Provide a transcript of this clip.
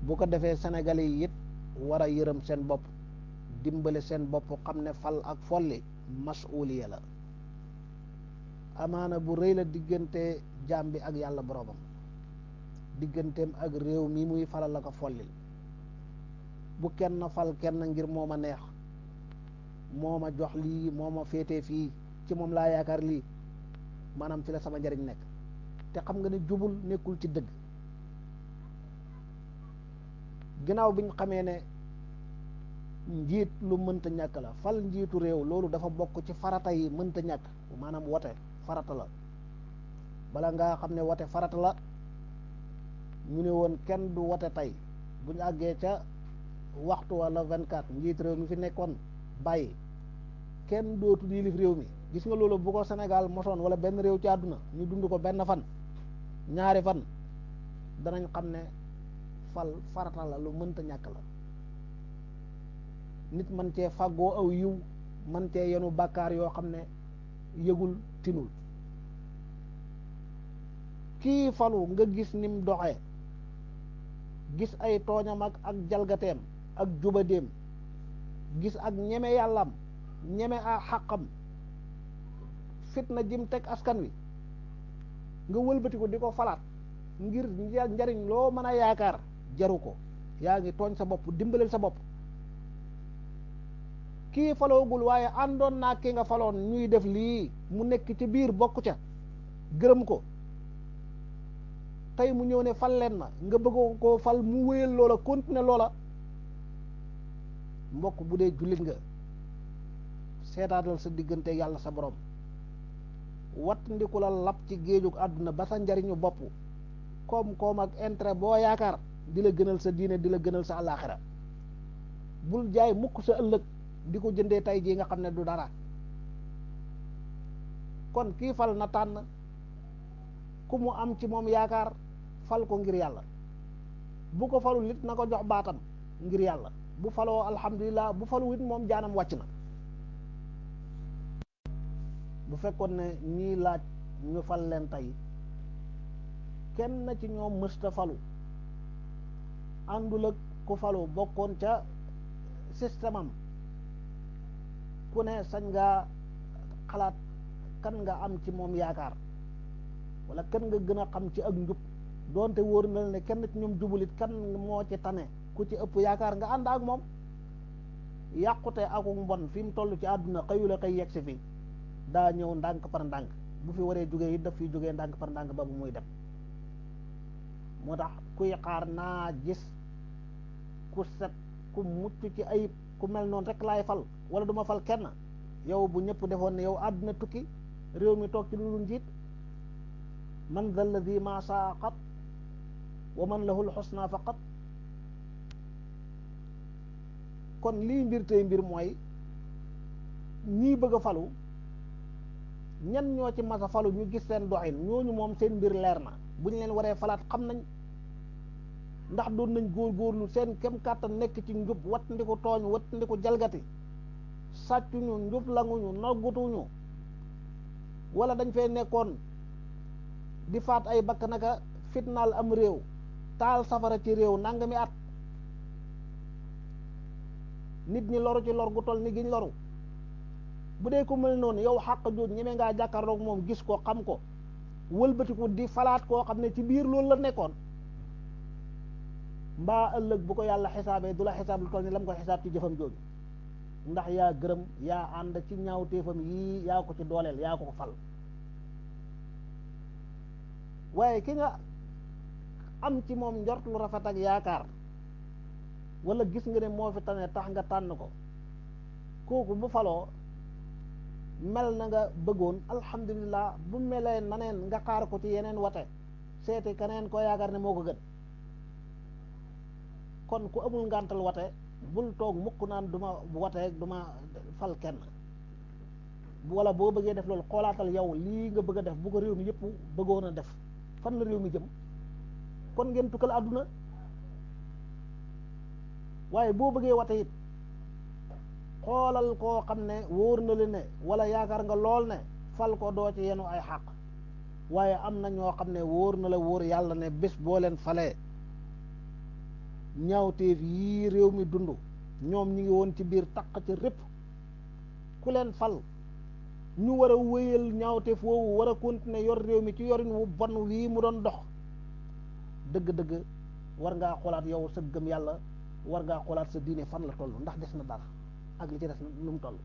bu ko defee Sénégalais yi it war a yërëm seen bopp dimbale seen bopp xam ne fal ak folli masuuliya la amaana bu rëy la diggante jaam bi ak yàlla boroomam digganteem ak réew mi muy falal la ko follil bu kenn fal kenn ngir moo ma neex moo ma jox lii moo ma féetee fii ci moom laa yaakaar lii maanaam ci la sama njariñ nekk te xam nga ne jubul nekkul ci dëgg ginnaaw bi ñu xamee ne njiit lu mënta ñàkk la fal njiitu réew loolu dafa bokk ci farata yi mënta ñàkk maanaam wote farata la bala ngaa xam ne wote farata la ñu ne woon kenn du wote tey bu ñu àggee ca waxtu wala 24 njiit réew mi fi nekkoon bàyyi kenn dootu yilif réew mi gis nga loolu bu ko Sénégal mosoon wala benn réew ci àdduna ñu dund ko benn fan ñaari fan danañ xam ne fal farata la lu mënta ñàkk la nit man cee fàggoo aw yiw man cee yenu bàkkaar yoo xam ne yëgul tinul kii falu nga gis nim doxee gis ay tooñam ak jalgateem ak jubadeem gis ak ñeme yàllam ñeme a xàqam fitna jim teg askan wi nga wëlbati ko di ko falaat ngir njariñ loo mën a yaakaar jaru ko yaa ngi tooñ sa bopp dimbaleel sa bopp kii faloogul waaye àndoon naa ki nga faloon ñuy def lii mu nekk ci biir bokk ca gërëm ko tey mu ñëw ne fal leen ma nga bëgg koo fal mu wéyal loola continuer loola mbokk bu dee jullit nga seetaatal sa diggante yàlla sa borom wat ndiku la lap ci géejug àdduna ba sa njariñu bopp koom-koom ak intérêt boo yaakaar di la gënal sa diine di la gënal sa àllaaxira bul jaay mukk sa ëllëg di ko jëndee tey jii nga xam ne du dara kon kii fal na tànn ku mu am ci moom yaakaar fal ko ngir yàlla bu ko falul it na ko jox baatam ngir yàlla bu faloo alhamdulilah bu falu it moom jaanam wàcc na bu fekkoon ne ñii laaj ñu fal leen tey kenn ci ñoom mësta falu àndul ak ku falu bokkoon ca système am ku ne sañ nga xalaat kan nga am ci moom yaakaar wala kan nga gën a xam ci ak njub doonte wóor na ne kenn ci ñoom jubulit kan moo ci tane ku ci ëpp yaakaar nga ànd ak moom yàqute ak mbon fi mu toll ci àdduna xëyula xëy yegg si fi daa ñëw ndànk par ndànk bu fi waree jógee it daf fi jógee ndànk par ndànk ba bu muy dem moo tax kuy xaar naa gis ku set ku mucc ci ayib ku mel noonu rek laay fal wala duma fal kenn yow bu ñëpp defoon ne yow àdduna tukki réew mi toog ci lu dul njiit man dha alladi ma saa qat wa man lahu lxusna faqat kon lii mbir tey mbir mooy ñii bëgg a falu ñan ñoo ci masa falu ñu gis seen doxin ñooñu moom seen mbir leer na bu ñu leen waree falaat xam nañ ndax doon nañ góorgóorlu seen kem kàttan nekk ci njub wat ndiku tooñ wat ndiku jalgati sàccuñu njub languñu noggutuñu wala dañ fee nekkoon di faat ay bakk naka fitnaal am réew taal safara ci réew nangami at nit ñi loru ci lor gu toll ni giñ loru bu dee ko mel noonu yow xàq jooj ñemee ngaa jàkkaarloog moom gis ko xam ko wëlbatiku di falaat koo xam ne ci biir loolu la nekkoon mbaa ëllëg bu ko yàlla xisaabee du la xisaab lu toll ni lam ko xisaab ci jëfam jooju ndax yaa gërëm yaa ànd ci ñaawteefam yii yaa ko ci dooleel yaa ko fal waaye ki nga am ci moom njort lu rafet ak yaakaar wala gis nga ne moo fi tane tax nga tànn ko kooku bu faloo mel na nga bëggoon alhamdulilah bu melee naneen nga xaar ko ci yeneen wate seeti keneen koo yaakaar ne moo ko gën kon ku amul ngàntal wate bul toog mukk naan duma wate duma fal kenn wala boo bëggee def loolu xoolaatal yow lii nga bëgg a def bu ko réew mi yëpp bëggoon a def fan la réew mi jëm kon ngeen tukkal àdduna waaye boo bëggee wate it xoolal koo xam ne wóor na le ne wala yaakaar nga lool ne fal ko doo ci yenu ay xaq waaye am na ñoo xam ne wóor na la wóor yàlla ne bés boo leen falee ñaawteef yii réew mi dund ñoom ñi ngi woon ci biir taq ci répp ku leen fal ñu war a wéyal ñaawteef woowu war a continuer yor réew mi ci yorin wu bon wii mu doon dox dëgg-dëgg war ngaa xoolaat yow sa gëm yàlla war ngaa xoolaat sa diine fan la toll ndax des na dara ak li ci des nu mu toll